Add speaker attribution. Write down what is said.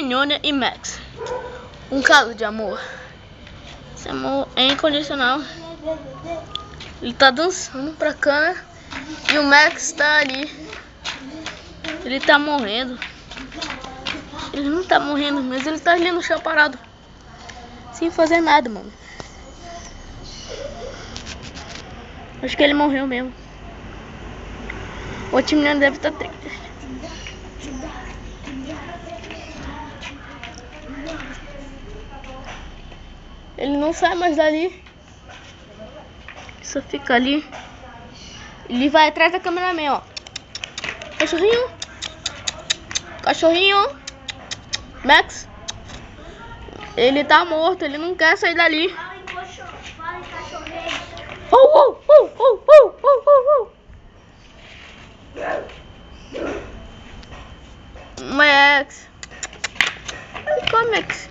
Speaker 1: Hermione e Max. Um caso de amor. Esse amor é incondicional. Ele tá dançando pra cá, né? E o Max tá ali. Ele tá morrendo. Ele não tá morrendo, mas ele tá ali no chão parado. Sem fazer nada, mano. Acho que ele morreu mesmo. O time deve estar triste. Ele não sai mais dali. Só fica ali. Ele vai atrás da cameraman, ó. Cachorrinho. Cachorrinho. Max. Ele tá morto, ele não quer sair dali. Max. Max.